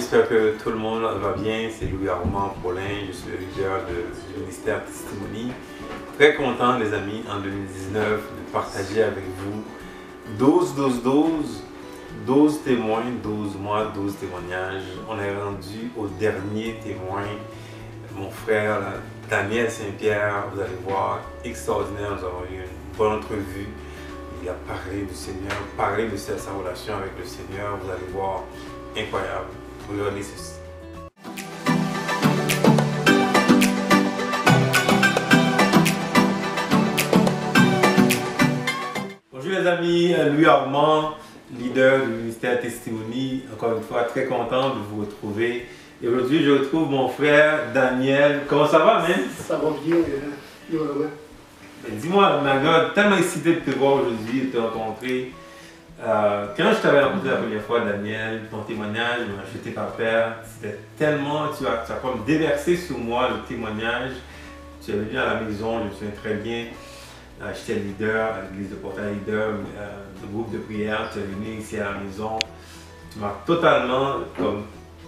j'espère que tout le monde va bien. C'est Louis-Armand Paulin, je suis le leader du ministère Testimony. Très content, les amis, en 2019, de partager avec vous 12 témoins, 12 mois, 12 témoignages. On est rendu au dernier témoin, mon frère là, Daniel Saint-Pierre. Vous allez voir, extraordinaire, nous avons eu une bonne entrevue. Il a parlé du Seigneur, parlé de sa relation avec le Seigneur. Vous allez voir, incroyable. Regardez ceci. Bonjour les amis, Louis-Armand, leader du ministère Testimony. Encore une fois, très content de vous retrouver. Et aujourd'hui, je retrouve mon frère Daniel. Comment ça va, man? Ça va bien, Louis-Armand. Dis-moi, Magog, tellement excité de te voir aujourd'hui, de te rencontrer. Quand je t'avais rencontré la première fois, Daniel, ton témoignage m'a jeté par terre. C'était tellement, tu as comme déversé sur moi le témoignage. Tu es venu à la maison, je me souviens très bien. J'étais leader à l'église de Portail, leader de groupe de prière. Tu es venu ici à la maison. Tu m'as totalement comme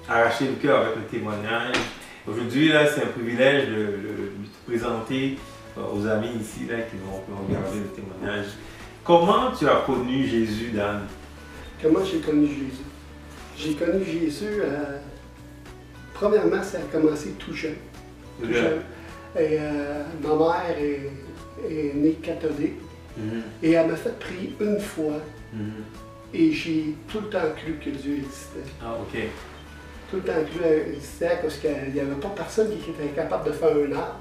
arraché le cœur avec le témoignage. Aujourd'hui, c'est un privilège de te présenter aux amis ici là, qui vont regarder le témoignage. Comment tu as connu Jésus, Dan? Comment j'ai connu Jésus? J'ai connu Jésus, premièrement, ça a commencé tout jeune. Tout jeune. Et, ma mère est née catholique et elle m'a fait prier une fois et j'ai tout le temps cru que Dieu existait. Ah, ok. Tout le temps cru qu'il existait parce qu'il n'y avait pas personne qui était capable de faire un arbre.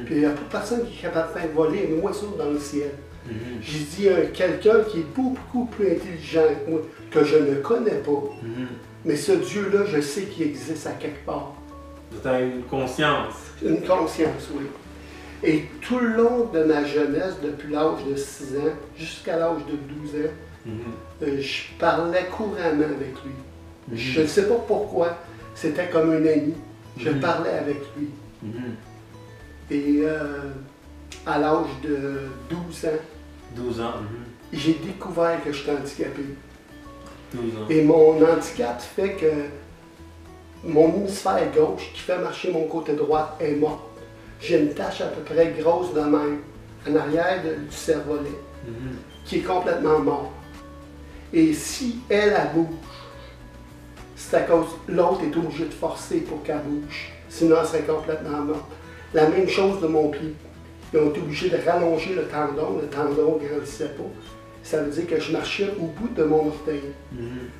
Puis il n'y a pas personne qui est capable de faire voler un oiseau dans le ciel. J'ai dit à quelqu'un qui est beaucoup plus intelligent que moi, que je ne connais pas, mais ce Dieu-là, je sais qu'il existe à quelque part. Tu as une conscience. Une conscience, oui. Et tout le long de ma jeunesse, depuis l'âge de 6 ans jusqu'à l'âge de 12 ans, je parlais couramment avec lui. Je ne sais pas pourquoi, c'était comme un ami. Je parlais avec lui. Et à l'âge de 12 ans, j'ai découvert que j'étais handicapé. 12 ans. Et mon handicap fait que mon hémisphère gauche, qui fait marcher mon côté droit, est mort. J'ai une tache à peu près grosse de même, en arrière du cervelet, qui est complètement mort. Et si elle bouge, c'est à cause l'autre est obligé de forcer pour qu'elle bouge, sinon elle serait complètement morte. La même chose de mon pied. Ils ont été obligés de rallonger le tendon ne grandissait pas. Ça veut dire que je marchais au bout de mon orteil.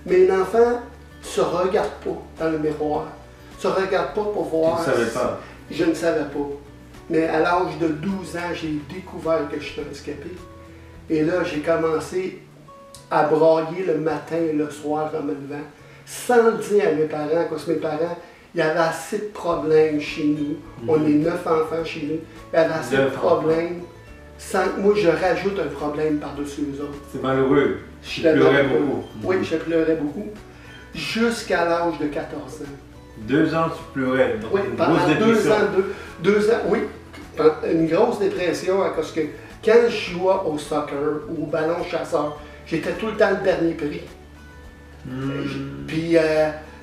Mais l'enfant ne se regarde pas dans le miroir. Ne se regarde pas pour voir. Tu ne savais pas? Je ne savais pas. Mais à l'âge de 12 ans, j'ai découvert que je suis handicapé. Et là, j'ai commencé à brailler le matin et le soir en me levant, sans le dire à mes parents, parce que mes parents, il y avait assez de problèmes chez nous. On est 9 enfants chez nous. Il y avait assez de problèmes. Moi, je rajoute un problème par-dessus les autres. C'est malheureux. Je pleurais beaucoup. Oui, je pleurais beaucoup. Jusqu'à l'âge de 14 ans. 2 ans, tu pleurais. Donc oui, pendant 2 ans, oui. Une grosse dépression, parce que quand je jouais au soccer ou au ballon chasseur, j'étais tout le temps le dernier prix. Puis,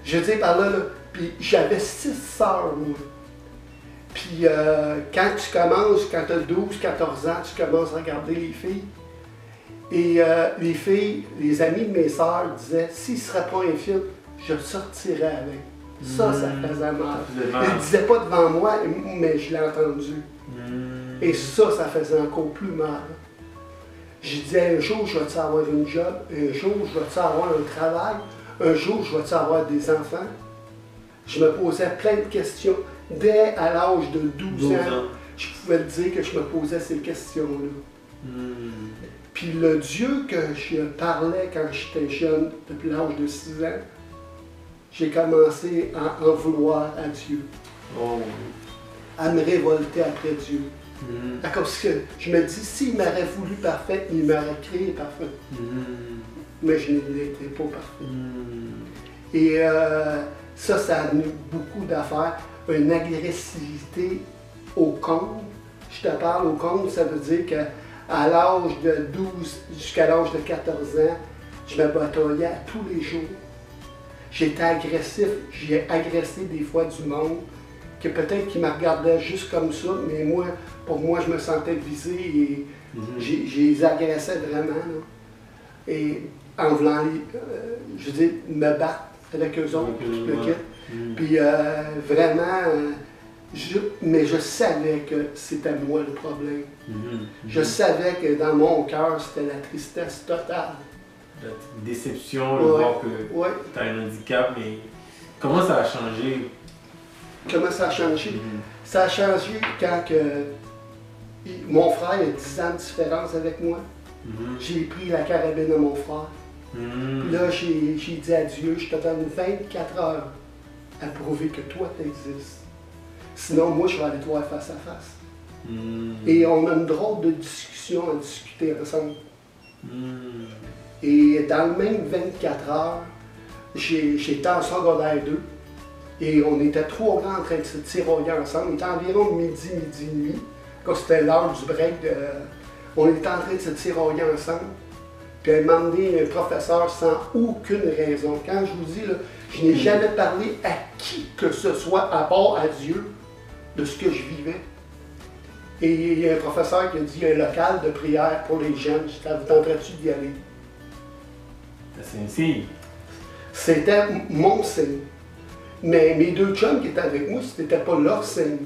je dis par là, puis j'avais 6 sœurs, moi. Puis quand tu commences, quand tu as 12, 14 ans, tu commences à regarder les filles. Et les filles, les amis de mes sœurs disaient, s'il ne serait pas un film, je sortirais avec. Ça faisait mal. Ils ne le disaient pas devant moi, mais je l'ai entendu. Et ça faisait encore plus mal. Je disais, un jour, je vais-tu avoir une job? Un jour, je vais-tu avoir un travail? Un jour, je vais-tu avoir des enfants? Je me posais plein de questions. Dès à l'âge de 12 ans, je pouvais te dire que je me posais ces questions-là. Puis le Dieu que je parlais quand j'étais jeune, depuis l'âge de 6 ans, j'ai commencé à en vouloir à Dieu. À me révolter après Dieu. Parce que je me dis, s'il m'aurait voulu parfait, il m'aurait créé parfait. Mais je n'étais pas parfait. Et ça a amené beaucoup d'affaires. Une agressivité au compte. Je te parle au compte, ça veut dire qu'à l'âge de 12 jusqu'à l'âge de 14 ans, je me bataillais tous les jours. j'étais agressif, j'ai agressé des fois du monde, que peut-être qu'ils me regardaient juste comme ça, mais moi, pour moi, je me sentais visé et je les agressais vraiment. Là. Et en voulant, je veux dire, me battre avec eux autres, tout le kit. Puis vraiment, mais je savais que c'était moi le problème. Je savais que dans mon cœur, c'était la tristesse totale. La déception, de voir que tu as un handicap, mais comment ça a changé? Comment ça a changé? Ça a changé quand mon frère a 10 ans de différence avec moi. J'ai pris la carabine de mon frère. Puis là, j'ai dit à Dieu, je te donne 24 heures à prouver que toi, tu existes. Sinon, moi, je vais aller te voir face à face. Et on a une drôle de discussion à discuter ensemble. Et dans le même 24 heures, j'étais en secondaire 2 et on était trois grands en train de se tiroyer ensemble. Il était environ midi et demi, quand c'était l'heure du break. On était en train de se tiroyer ensemble. Puis elle m'a demandé un professeur sans aucune raison. Quand je vous dis, là, je n'ai jamais parlé à qui que ce soit, à part à Dieu, de ce que je vivais. Et il y a un professeur qui a dit un local de prière pour les jeunes. Ça vous tenterait-tu d'y aller? C'est un signe. C'était mon signe. Mais mes deux chums qui étaient avec moi, c'était pas leur signe.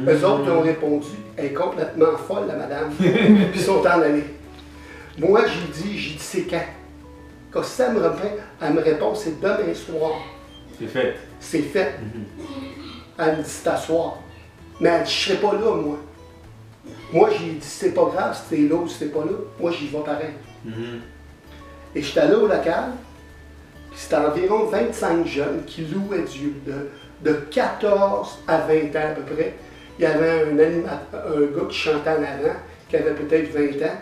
Eux autres qui ont répondu, elle est complètement folle, la madame. Puis ils sont en allés. Moi, j'ai dit, c'est quand? Quand ça me répond, elle me répond, c'est demain soir. C'est fait. C'est fait. Elle me dit, c'est à soir. Mais elle dit, je serai pas là, moi. Moi, j'ai dit, c'est pas grave si t'es là ou si t'es pas là. Moi, j'y vais pareil. Et j'étais allé au local, puis c'était environ 25 jeunes qui louaient Dieu, de 14 à 20 ans à peu près. Il y avait un gars qui chantait en avant, qui avait peut-être 20 ans,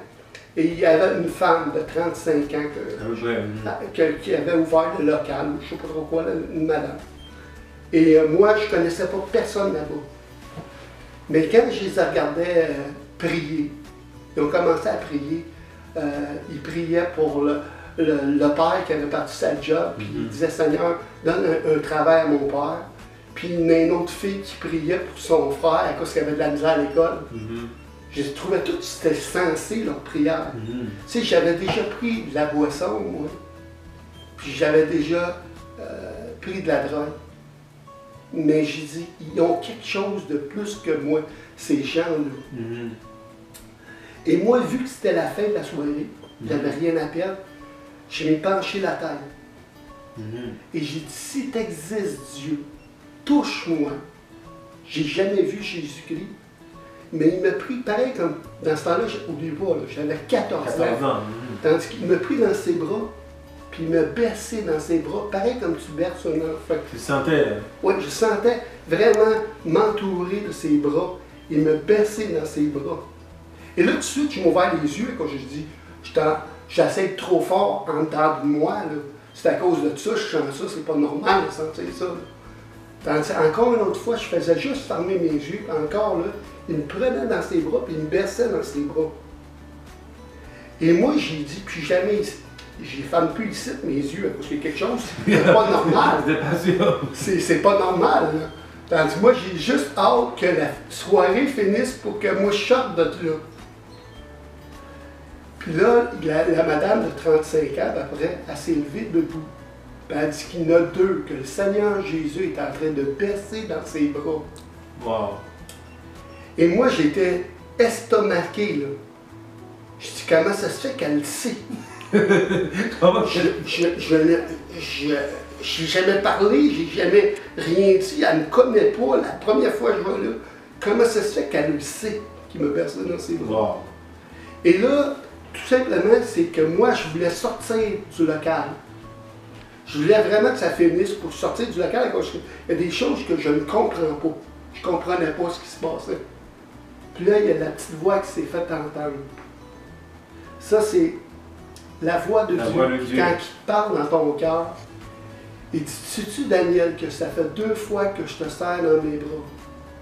et il y avait une femme de 35 ans qui avait ouvert le local, je ne sais pas trop quoi, une madame. Et moi, je ne connaissais pas personne là-bas. Mais quand je les regardais prier, ils ont commencé à prier. Ils priaient pour le père qui avait parti sa job, puis il disait, Seigneur, donne un travail à mon père. Puis il y a une autre fille qui priait pour son frère à cause qu'elle avait de la misère à l'école. Je trouvais tout, c'était sensé leur prière. Tu sais, j'avais déjà pris de la boisson, moi. Puis j'avais déjà pris de la drogue. Mais j'ai dit, ils ont quelque chose de plus que moi, ces gens-là. Et moi, vu que c'était la fin de la soirée, j'avais rien à perdre, je m'ai penché la tête. Et j'ai dit, si tu existes, Dieu, touche-moi. J'ai jamais vu Jésus-Christ. Mais il m'a pris, pareil comme dans ce temps-là, n'oubliez pas, j'avais 14 ans. Tandis qu'il m'a pris dans ses bras, puis il m'a bercé dans ses bras, pareil comme tu berces un enfant. Tu sentais, là? Oui, je sentais vraiment m'entourer de ses bras. Il me bercé dans ses bras. Et là, tout de suite, je m'ouvert les yeux quand je dis, j'essaie de trop fort en dedans de moi. C'est à cause de ça, je sens ça, c'est pas normal de sentir ça. Tandis, encore une autre fois, je faisais juste fermer mes yeux, encore là, il me prenait dans ses bras, puis il me berçait dans ses bras. Et moi, j'ai dit, puis jamais, j'ai fermé plus ici mes yeux, parce qu'il y a quelque chose, c'est pas normal. C'est pas normal, là. Tandis, moi, j'ai juste hâte que la soirée finisse pour que moi, je sorte de là. Puis là, la madame de 35 ans, après, elle s'est levée debout. Puis elle dit qu'il y en a deux, que le Seigneur Jésus est en train de bercer dans ses bras. Wow. Et moi, j'étais estomaqué, là. Je dis, comment ça se fait qu'elle le sait? J'ai jamais parlé, j'ai jamais rien dit, elle ne me connaît pas, la première fois que je vais là. Comment ça se fait qu'elle le sait, qu'il me berce dans ses bras? Wow. Et là, tout simplement, c'est que moi, je voulais sortir du local. Je voulais vraiment que ça finisse pour sortir du local. Il y a des choses que je ne comprends pas. Je ne comprenais pas ce qui se passait. Puis là, il y a la petite voix qui s'est faite entendre. Ça, c'est la voix de Dieu. Quand il te parle dans ton cœur, il dit, sais-tu, Daniel, que ça fait 2 fois que je te serre dans mes bras.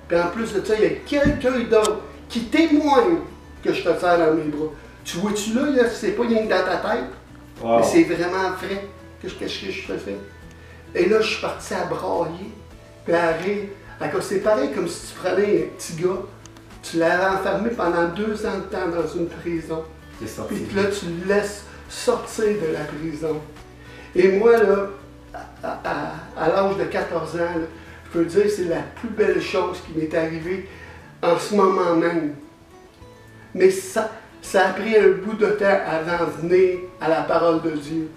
Puis en plus de ça, il y a quelqu'un d'autre qui témoigne que je te serre dans mes bras. Tu vois-tu là c'est pas rien que dans ta tête, mais c'est vraiment vrai que je te fais. Et là, je suis parti à brailler, puis à rire. C'est pareil comme si tu prenais un petit gars, tu l'avais enfermé pendant 2 ans de temps dans une prison. Puis là, tu le laisses sortir de la prison. Et moi, là, à l'âge de 14 ans, là, je peux dire que c'est la plus belle chose qui m'est arrivée en ce moment même. Mais ça a pris un bout de temps avant de venir à la parole de Dieu,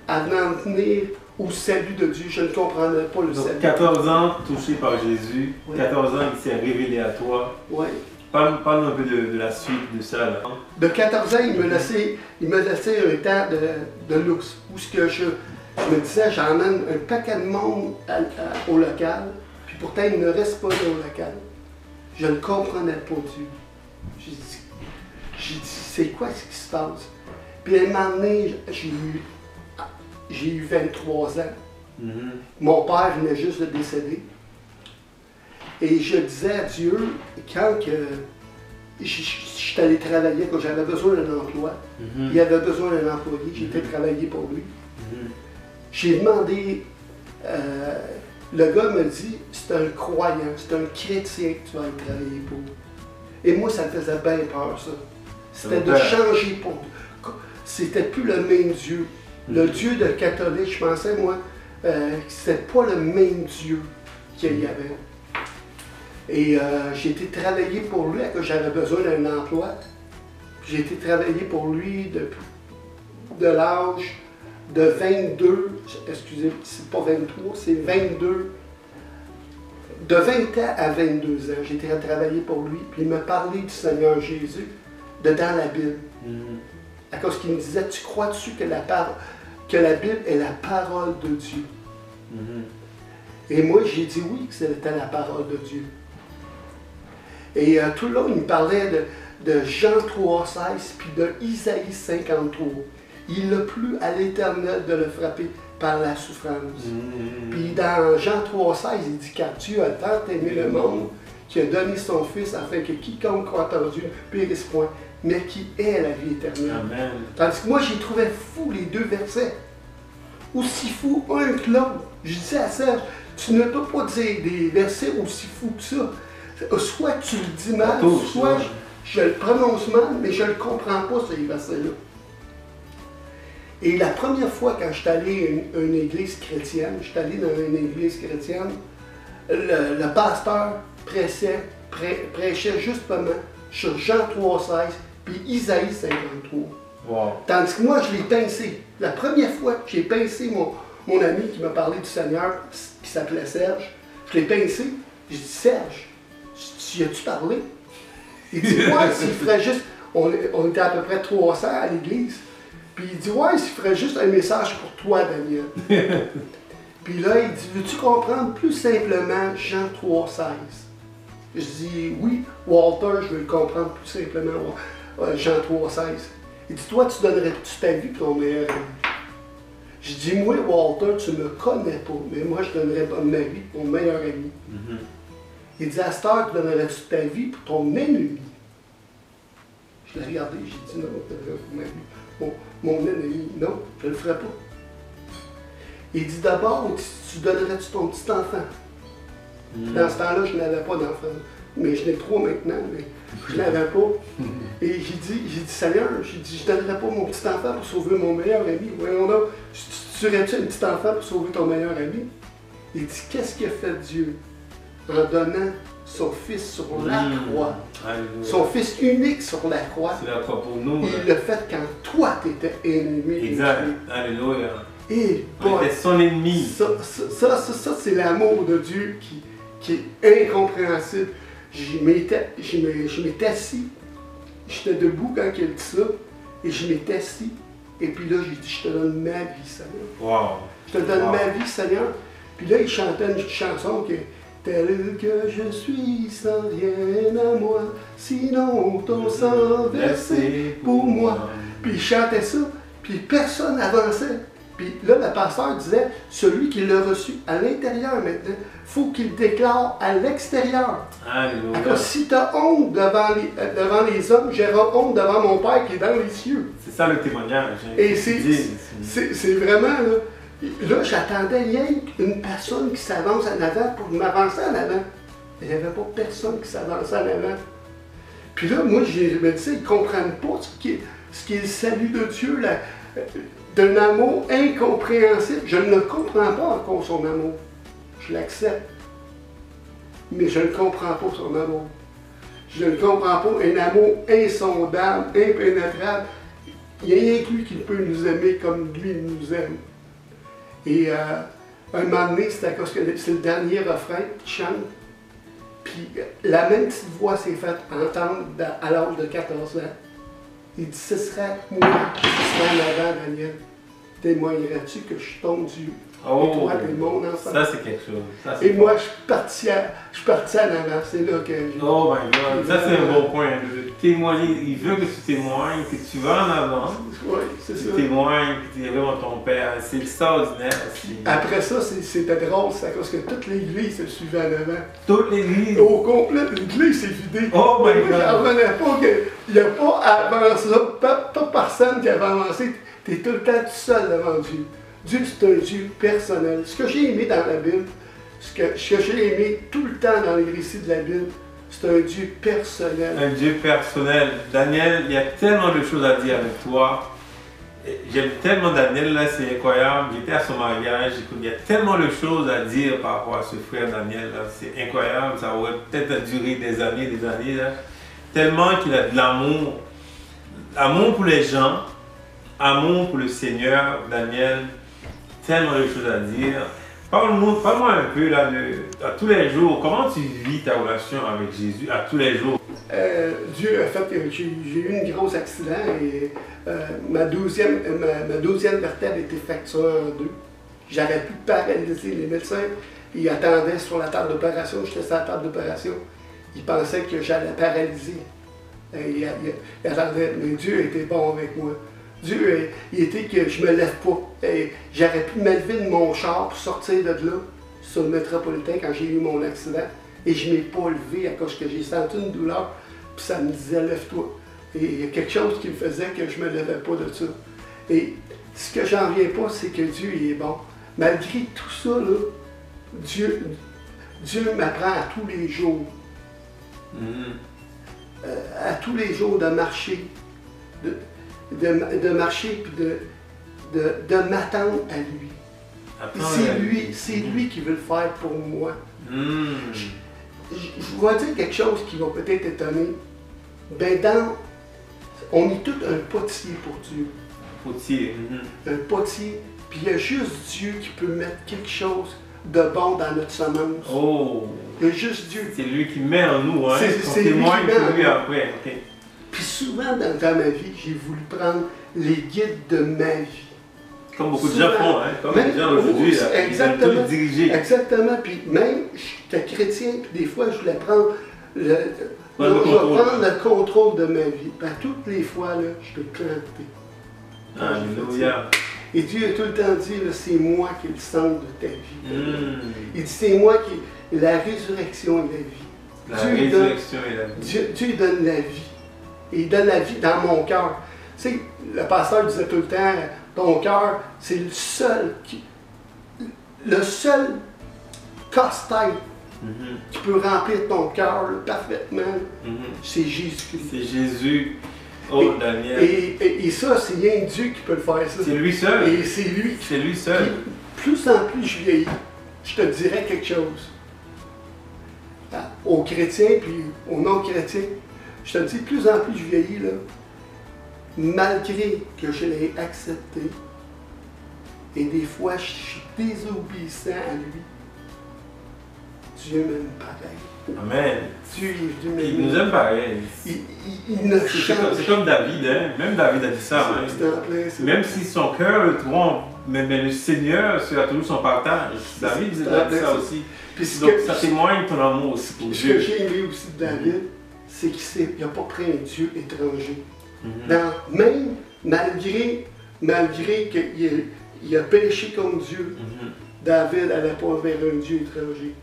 avant de venir au salut de Dieu. Je ne comprenais pas le salut. 14 ans touché par Jésus, Oui. 14 ans il s'est révélé à toi. Oui. Parle un peu de la suite de ça. Là. De 14 ans, il me laissait un temps de luxe, où ce que je me disais, j'emmène un paquet de monde au local, puis pourtant il ne reste pas là au local. Je ne comprenais pas Dieu. J'ai dit, c'est quoi ce qui se passe? Puis à un moment donné, j'ai eu 23 ans. Mon père venait juste de décéder. Et je disais à Dieu, quand je suis allé travailler, quand j'avais besoin d'un emploi, il avait besoin d'un employé, j'étais travaillé pour lui. J'ai demandé, le gars me dit, c'est un croyant, c'est un chrétien que tu vas aller travailler pour. Et moi, ça me faisait bien peur, ça. C'était de changer pour... C'était plus le même Dieu. Le Dieu de catholique, je pensais, moi, que c'était pas le même Dieu qu'il y avait. Et j'ai été travailler pour lui, quand j'avais besoin d'un emploi. J'ai été travailler pour lui de l'âge de 22, excusez, c'est pas 23, c'est 22. De 20 ans à 22 ans, j'ai été travailler pour lui, puis il me parlait du Seigneur Jésus dans la Bible. À cause qu'il me disait, tu crois-tu que la Bible est la parole de Dieu? Et moi, j'ai dit oui, que c'était la parole de Dieu. Et tout le long, il me parlait de Jean 3,16 puis de Isaïe 53. Il a plu à l'Éternel de le frapper par la souffrance. Puis dans Jean 3,16, il dit, car Dieu a tant aimé le monde qui a donné son Fils afin que quiconque croit en Dieu ne périsse point, mais qui ait la vie éternelle. Amen. Tandis que moi, j'ai trouvé fou les 2 versets. Aussi fou un que l'autre. Je disais à Serge, tu ne peux pas dire des versets aussi fous que ça. Soit tu le dis mal, soit je le prononce mal, mais je ne le comprends pas, ces versets-là. Et la première fois quand je suis allé à une église chrétienne, je suis allé dans une église chrétienne, le pasteur prêchait justement sur Jean 3,16 puis Isaïe 53. Wow. Tandis que moi, je l'ai pincé. La première fois que j'ai pincé mon ami qui m'a parlé du Seigneur, qui s'appelait Serge, je l'ai pincé. J'ai dit, Serge, tu y as-tu parlé? Il dit, ouais, s'il ferait juste... On était à peu près 300 à l'église. Puis il dit, ouais, s'il ferait juste un message pour toi, Daniel. Puis là, il dit, veux-tu comprendre plus simplement Jean 3,16? Je dis, oui, Walter, je veux le comprendre plus simplement, Jean 3,16. Il dit, toi, tu donnerais-tu ta vie pour ton meilleur ami? Je dis, moi, Walter, tu ne me connais pas, mais moi, je donnerais pas ma vie pour mon meilleur ami. Il dit, à cette heure, tu donnerais-tu ta vie pour ton ennemi? Je l'ai regardé, j'ai dit, non, je donnerais pour ma vie. Mon ennemi, non, je ne le ferai pas. Il dit, d'abord, tu donnerais-tu ton petit enfant? Dans ce temps-là, je n'avais pas d'enfant. Mais je n'ai 3 maintenant, mais je n'avais pas. Et j'ai dit, Seigneur, je donnerais pas mon petit enfant pour sauver mon meilleur ami. Voyons donc, tu tuerais-tu un petit enfant pour sauver ton meilleur ami? Il dit, qu'est-ce qu'a fait Dieu en donnant son Fils sur la croix? Son Fils unique sur la croix. C'est la croix pour nous. Il l'a fait quand toi, tu étais ennemi. Exact. Alléluia. Et on était son ennemi. Ça c'est l'amour de Dieu qui est incompréhensible. Je m'étais assis, j'étais debout quand il dit ça, et je m'étais assis, et puis là j'ai dit, je te donne ma vie, Seigneur. Wow. Je te donne ma vie, Seigneur. Puis là il chantait une chanson qui est tel que je suis sans rien à moi, sinon ton sang versé pour moi. Puis il chantait ça, puis personne n'avançait. Puis là, le pasteur disait, celui qui l'a reçu à l'intérieur maintenant, il faut qu'il déclare à l'extérieur. Alors, si tu as honte devant les hommes, j'aurai honte devant mon Père qui est dans les cieux. C'est ça le témoignage. Et c'est vraiment, là, là, j'attendais rien qu'une personne qui s'avance en avant pour m'avancer en avant. Il n'y avait pas personne qui s'avançait en avant. Puis là, moi, je me disais, ils ne comprennent pas ce qui est le salut de Dieu, d'un amour incompréhensible. Je ne comprends pas encore son amour. Je l'accepte. Mais je ne comprends pas son amour. Je ne comprends pas un amour insondable, impénétrable. Il y a rien que lui qui peut nous aimer comme lui nous aime. Et un moment donné, c'est à cause que c'est le dernier refrain qui chante. Puis la même petite voix s'est faite entendre à l'âge de 14 ans. Il dit, ce serait moi qui serais en avant, Daniel. Témoignerais-tu que je suis ton Dieu? Oh, et toi, t'es mon enfant. ça c'est quelque chose. Ça, et moi, je suis parti en avant. C'est là que j'ai... Oh my God, ça c'est un bon point. Témoigner, il veut que tu témoignes, que tu vas en avant. Oui, c'est ça. Tu témoignes, que tu es vraiment ton Père. C'est extraordinaire. Après ça, c'était drôle, c'est à cause que toute l'église se suivait en avant. Toute l'église? Au complet, l'église s'est vidée. Oh my God! Je ne revenais pas qu'il n'y a pas avancé, pas personne qui avait avancé. Tu es tout le temps tout seul devant Dieu. Dieu, c'est un Dieu personnel. Ce que j'ai aimé dans la Bible, ce que j'ai aimé tout le temps dans les récits de la Bible, c'est un Dieu personnel. Un Dieu personnel. Daniel, il y a tellement de choses à dire avec toi. J'aime tellement Daniel, là, c'est incroyable. J'étais à son mariage, il y a tellement de choses à dire par rapport à ce frère Daniel, là. C'est incroyable, ça aurait peut-être duré des années, là. Tellement qu'il a de l'amour. Amour pour les gens, amour pour le Seigneur, Daniel. Tellement de choses à dire. Parle-moi un peu là, à tous les jours, comment tu vis ta relation avec Jésus à tous les jours? Dieu a fait que j'ai eu un gros accident et ma 12e vertèbre était fracturée en deux. J'avais pu paralyser. Les médecins, ils attendaient sur la table d'opération, j'étais sur la table d'opération. Ils pensaient que j'allais paralyser. Ils attendaient, mais Dieu était bon avec moi. Dieu, il était que je me lève pas. J'aurais pu me lever de mon char pour sortir de là, sur le métropolitain, quand j'ai eu mon accident. Et je ne m'ai pas levé à cause que j'ai senti une douleur, puis ça me disait « lève-toi ». Et il y a quelque chose qui me faisait que je ne me levais pas de ça. Et ce que j'en viens pas, c'est que Dieu il est bon. Malgré tout ça, là, Dieu m'apprend à tous les jours. À tous les jours de marcher. De marcher puis de m'attendre à lui. C'est lui qui veut le faire pour moi. Je vais dire quelque chose qui va peut-être étonner. On est tous un potier pour Dieu. Potier. Un potier, puis il y a juste Dieu qui peut mettre quelque chose de bon dans notre semence. Oh! Il y a juste Dieu. C'est lui qui met en nous, hein? C'est lui qui met en nous. Après. Okay. Puis souvent dans ma vie, j'ai voulu prendre les guides de ma vie. Comme beaucoup de gens font, hein? Comme les gens aujourd'hui, ils veulent tout diriger. Exactement. Puis même, j'étais chrétien, puis des fois, je voulais prendre le contrôle de ma vie. Puis toutes les fois, là, je peux planter. Alléluia. Et Dieu a tout le temps dit, c'est moi qui est le centre de ta vie. Il dit, c'est moi qui est la résurrection et la vie. Dieu donne la vie. Et il donne la vie dans mon cœur. Tu sais, le pasteur disait tout le temps, ton cœur, c'est le seul casse-tête qui peut remplir ton cœur parfaitement, c'est Jésus-Christ. C'est Jésus. Oh, Daniel. Et ça, c'est rien Dieu qui peut le faire, ça. C'est lui seul. Et c'est lui. C'est lui seul. Plus en plus je vieillis, je te dirais quelque chose. Aux chrétiens puis aux non-chrétiens, je te dis, plus en plus je vieillis, là, malgré que je l'ai accepté, et des fois je suis désobéissant à lui, Dieu m'aime pareil. Amen. Dieu est venu m'aimer. Il nous aime pareil. Il ne change. C'est comme David, hein? Même David a dit ça. Même si son cœur le trompe, mais le Seigneur sera toujours son partage. David disait ça aussi. Donc ça témoigne ton amour aussi pour Dieu. Ce que j'ai aimé aussi de David, c'est qu'il n'a pas pris un Dieu étranger. Même malgré qu'il a péché contre Dieu, David n'allait pas vers un Dieu étranger.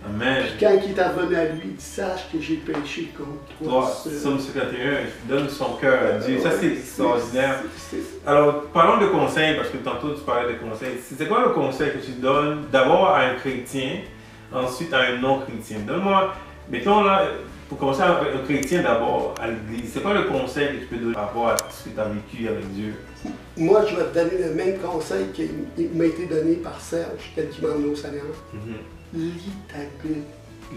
Amen. Puis quand il est revenu à lui, il dit, sache que j'ai péché contre toi. Somme 51, donne son cœur à Dieu. Ça, c'est extraordinaire. Alors, parlons de conseils, parce que tantôt tu parlais de conseils. C'est quoi le conseil que tu donnes d'abord à un chrétien, ensuite à un non-chrétien? Donne-moi, mettons là, pour commencer avec un chrétien d'abord à l'église, c'est quoi le conseil que tu peux donner par rapport à ce que tu as vécu avec Dieu? Moi, je vais te donner le même conseil qui m'a été donné par Serge, qui m'a emmené au Seigneur. Lis ta Bible.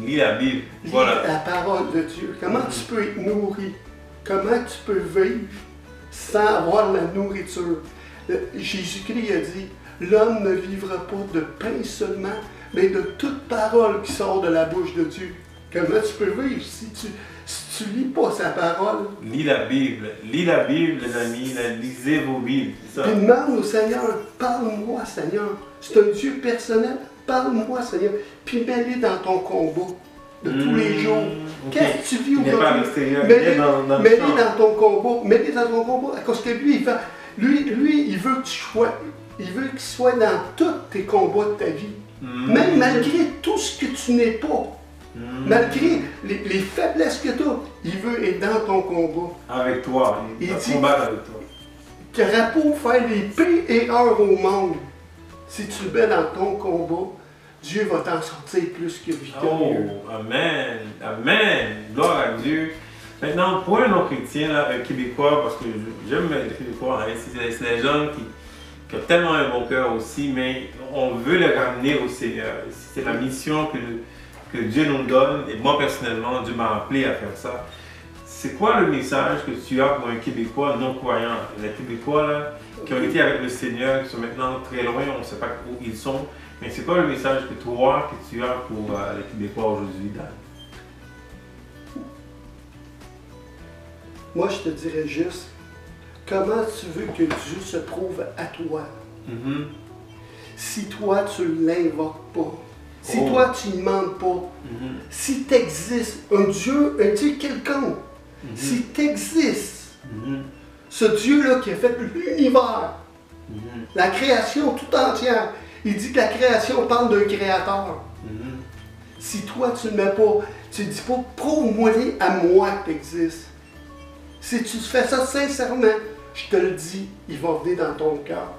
Lis la Bible. Lis Voilà. la parole de Dieu. Comment tu peux être nourri? Comment tu peux vivre sans avoir la nourriture? Jésus-Christ a dit, l'homme ne vivra pas de pain seulement, mais de toute parole qui sort de la bouche de Dieu. Comment tu peux vivre si tu lis pas sa parole? Lis la Bible, les amis, lisez vos Bibles. C'est ça. Puis demande au Seigneur, parle-moi Seigneur. C'est un Dieu personnel, parle-moi Seigneur. Puis mets-les dans ton combat de tous les jours. Okay. Qu'est-ce que tu vis aujourd'hui? Mets-les dans ton combat. Mets-les dans ton combat. Parce que lui, il veut que tu sois, il veut qu'il soit dans tous tes combats de ta vie. Même malgré tout ce que tu n'es pas. Malgré les faiblesses que tu as, il veut être dans ton combat. Avec toi, il va combattre avec toi. Tu aurais beau faire les pires erreurs au monde. Si tu le mets dans ton combat, Dieu va t'en sortir plus que victorieux. Oh, amen, amen, gloire à Dieu. Maintenant, pour un non-chrétien, un Québécois, parce que j'aime les Québécois, hein, c'est des gens qui ont tellement un bon cœur aussi, mais on veut les ramener au Seigneur. C'est la mission que Dieu nous donne, et moi personnellement, Dieu m'a appelé à faire ça. C'est quoi le message que tu as pour un Québécois non-croyant? Les Québécois là, qui ont été avec le Seigneur, qui sont maintenant très loin, on ne sait pas où ils sont, mais c'est quoi le message que toi, que tu as pour les Québécois aujourd'hui, Dan? Moi, je te dirais juste, comment tu veux que Dieu se prouve à toi? Si toi, tu ne l'invoques pas, si toi, tu ne demandes pas, si tu existes, un Dieu quelconque, si tu existes, ce Dieu-là qui a fait l'univers, la création tout entière, il dit que la création parle d'un créateur. Si toi, tu ne mets pas, tu ne dis pas, prouve-moi à moi que tu existes. Si tu fais ça sincèrement, je te le dis, il va venir dans ton cœur.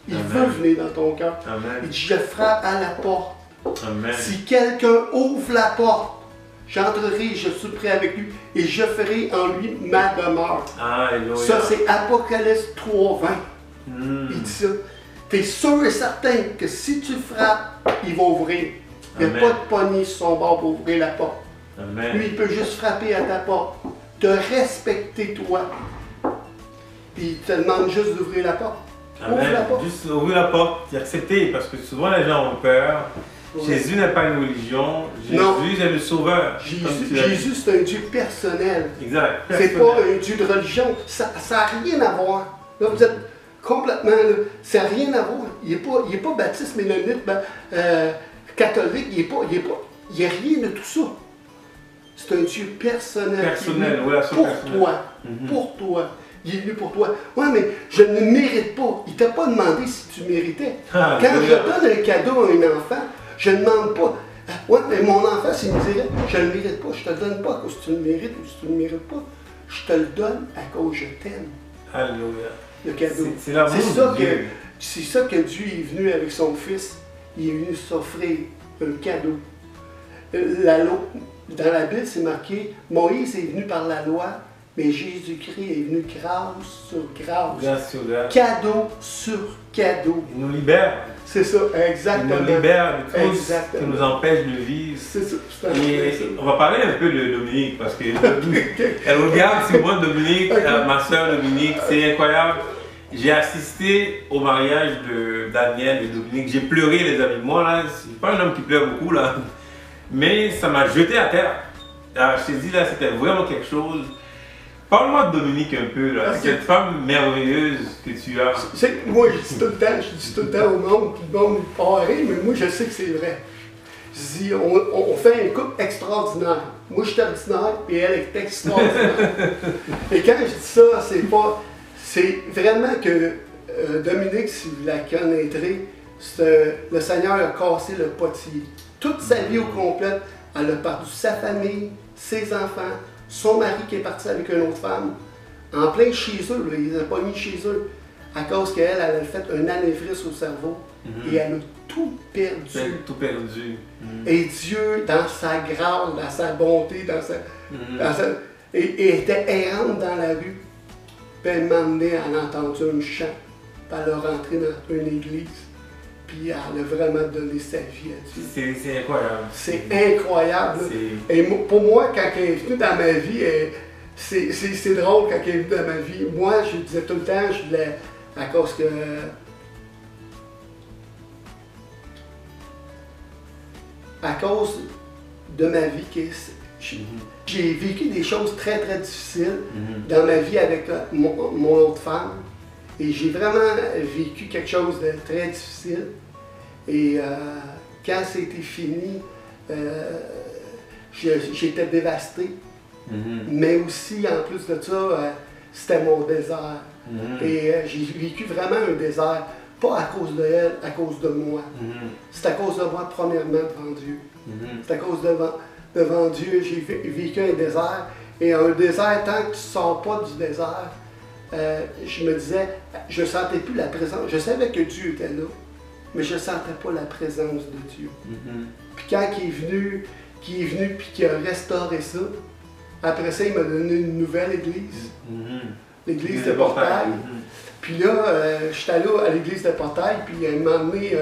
Il veut venir dans ton cœur. Il dit, je frappe à la porte. Amen. Si quelqu'un ouvre la porte, j'entrerai, je suis prêt avec lui et je ferai en lui ma demeure. Alléluia. Ça, c'est Apocalypse 3:20. Il dit ça. Tu es sûr et certain que si tu frappes, il va ouvrir. Il n'y a pas de poignée sur son bord pour ouvrir la porte. Amen. Lui, il peut juste frapper à ta porte, te respecter toi. Puis il te demande juste d'ouvrir la porte. Amen. Ouvre la porte. Juste ouvrir la porte et accepter, parce que souvent les gens ont peur. Jésus n'est pas une religion, Jésus est le sauveur. Jésus, c'est un Dieu personnel. Exact. C'est pas un Dieu de religion. Ça n'a rien à voir. Là, vous êtes complètement là. Ça n'a rien à voir. Il n'est pas baptiste, ménonite, catholique. Il n'y a rien de tout ça. C'est un Dieu personnel. Relation personnelle. Toi. Pour toi. Il est venu pour toi. Ouais, mais je ne mérite pas. Il ne t'a pas demandé si tu méritais. Quand je donne un cadeau à un enfant, je ne demande pas. Ouais, mais mon enfant, s'il me dirait, je ne le mérite pas, je ne te le donne pas à cause que tu le mérites ou si tu ne le mérites pas. Je te le donne à cause que je t'aime. Alléluia. Le cadeau. C'est l'amour de Dieu. C'est ça que Dieu est venu avec son Fils. Il est venu s'offrir un cadeau. Dans la Bible, c'est marqué, Moïse est venu par la loi, mais Jésus-Christ est venu grâce sur grâce. Grâce sur grâce. Cadeau sur cadeau. Il nous libère. C'est ça, exactement. Il nous libère de tout ce qui nous empêche de vivre. C'est ça. Et on va parler un peu de Dominique, parce que elle regarde sur moi, Dominique, ma soeur Dominique, c'est incroyable. J'ai assisté au mariage de Daniel et Dominique. J'ai pleuré, les amis. Moi, là, je suis pas un homme qui pleure beaucoup, là. Mais ça m'a jeté à terre. Alors, je t'ai dit, là, c'était vraiment quelque chose. Parle-moi de Dominique un peu, là. Cette femme merveilleuse que tu as. Moi, je dis tout le temps au monde, puis le monde me paraît, mais moi, je sais que c'est vrai. Je dis, on fait un couple extraordinaire. Moi, je suis ordinaire, et elle est extraordinaire. Et quand je dis ça, c'est vraiment que Dominique, si vous la connaîtrez, le Seigneur a cassé le potier. toute sa vie au complet. Elle a perdu sa famille, ses enfants, son mari qui est parti avec une autre femme, en plein chez eux, là, ils n'ont pas mis chez eux, à cause qu'elle a fait un anévrisme au cerveau et elle a tout perdu. Tout perdu. Et Dieu, dans sa grâce, dans sa bonté, et était errante dans la rue. Puis elle m'a emmené, elle a entendu un chant, puis elle est rentrée dans une église, puis elle a vraiment donné sa vie à Dieu. C'est incroyable. C'est incroyable. Et pour moi, quand elle est venue dans ma vie, c'est drôle quand elle est venue dans ma vie. Moi, je disais tout le temps, je voulais, à cause que... À cause de ma vie, j'ai vécu des choses très très difficiles dans ma vie avec mon autre femme. Et j'ai vraiment vécu quelque chose de très difficile. Et quand c'était fini, j'étais dévasté. Mais aussi, en plus de ça, c'était mon désert. Et j'ai vécu vraiment un désert, pas à cause de elle, à cause de moi. C'est à cause de moi, premièrement, devant Dieu. C'est à cause devant Dieu, j'ai vécu un désert. Et un désert, tant que tu ne sors pas du désert, je me disais, je ne sentais plus la présence. Je savais que Dieu était là, mais je ne sentais pas la présence de Dieu. Puis quand il est venu puis qu'il a restauré ça, après ça, il m'a donné une nouvelle église, l'église de Portail. Puis là, je suis allé à l'église de Portail, puis il m'a emmené,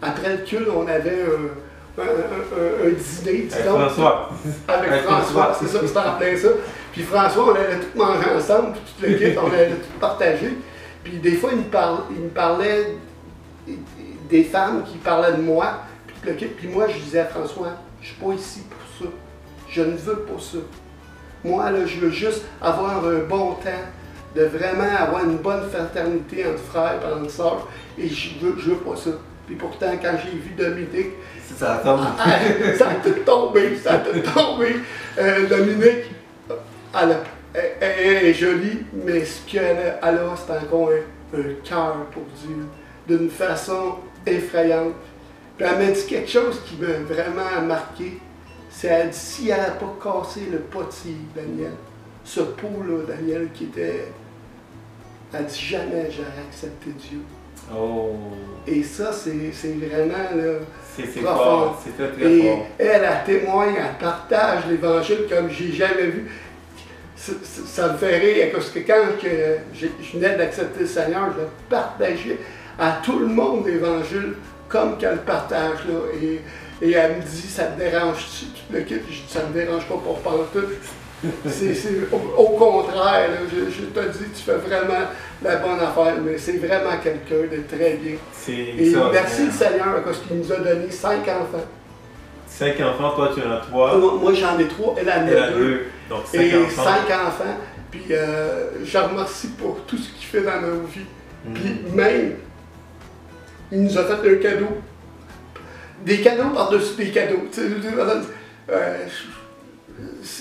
après le culte, on avait un dîner, disons. Avec François. Avec François, c'est ça, c'était en plein ça. Puis François, on allait tout manger ensemble, puis toute l'équipe, on allait tout partager. Puis des fois, il me parlait des femmes qui parlaient de moi, puis toute l'équipe. Puis moi, je disais à François, je ne suis pas ici pour ça. Je ne veux pas ça. Moi, là, je veux juste avoir un bon temps, de vraiment avoir une bonne fraternité entre frères et entre sœurs, et je veux pas ça. Puis pourtant, quand j'ai vu Dominique, ça a tombé. Ça a tout tombé, ça a tout tombé. Dominique, elle est jolie, mais ce qu'elle a, c'est encore un cœur pour Dieu, d'une façon effrayante. Puis elle m'a dit quelque chose qui m'a vraiment marqué. C'est elle dit, si elle n'a pas cassé le potier, Daniel, ce pot-là, Daniel, qui était... Elle dit, jamais j'aurais accepté Dieu. Oh. Et ça, c'est vraiment là, c'est fort, c'est très et fort. Elle témoigne, elle partage l'Évangile comme j'ai jamais vu. Ça me fait rire, parce que quand je venais d'accepter le Seigneur, je partageais à tout le monde l'Évangile comme qu'elle partage là. Et elle me dit, ça te dérange-tu? Je dis, ça me dérange pas pour pantoute. C'est au contraire, là, je te dis, tu fais vraiment la bonne affaire, mais c'est vraiment quelqu'un de très bien. Et ça, merci le Seigneur parce qu'il nous a donné 5 enfants. 5 enfants, toi tu en as 3. Moi j'en ai 3, elle en a 2. Donc 5 et enfants. 5 enfants. Puis je remercie pour tout ce qu'il fait dans nos vies. Puis même, il nous a fait un cadeau. Des cadeaux par-dessus des cadeaux.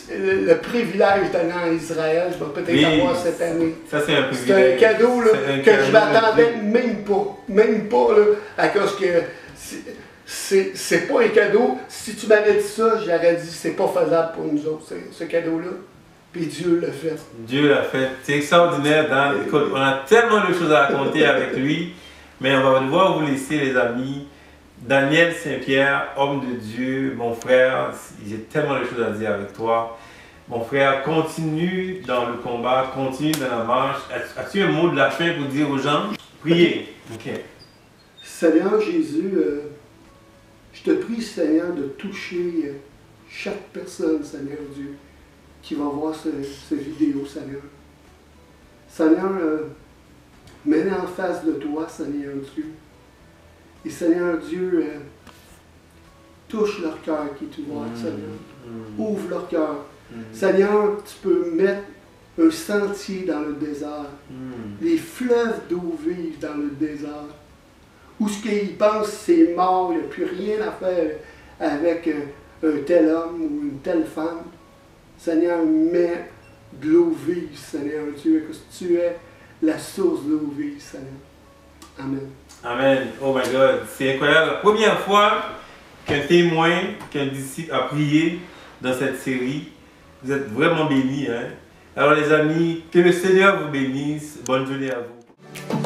Le privilège d'aller en Israël, je vais peut-être avoir cette année. Ça, c'est un privilège. C'est un cadeau là, que je m'attendais même pas, là, à cause que c'est pas un cadeau. Si tu m'avais dit ça, j'aurais dit c'est pas faisable pour nous autres, ce cadeau-là. Puis Dieu l'a fait. Dieu l'a fait. C'est extraordinaire. Écoute, on a tellement de choses à raconter avec lui, mais on va devoir vous laisser, les amis. Daniel Saint-Pierre, homme de Dieu, mon frère, j'ai tellement de choses à dire avec toi. Mon frère, continue dans le combat, continue dans la marche. As-tu un mot de la fin pour dire aux gens? Priez. Okay. Seigneur Jésus, je te prie, Seigneur, de toucher chaque personne, Seigneur Dieu, qui va voir cette vidéo, Seigneur. Seigneur, mets-les en face de toi, Seigneur Dieu. Et Seigneur Dieu, touche leur cœur qui est ouvert, Seigneur. Ouvre leur cœur. Seigneur, tu peux mettre un sentier dans le désert. Des fleuves d'eau vive dans le désert. Où ce qu'ils pensent c'est mort, il n'y a plus rien à faire avec un tel homme ou une telle femme. Seigneur, mets de l'eau vive, Seigneur Dieu, parce que tu es la source de l'eau vive, Seigneur. Amen. Amen. Oh my God, c'est incroyable. La première fois qu'un témoin, qu'un disciple a prié dans cette série, vous êtes vraiment bénis. Hein? Alors les amis, que le Seigneur vous bénisse. Bonne journée à vous.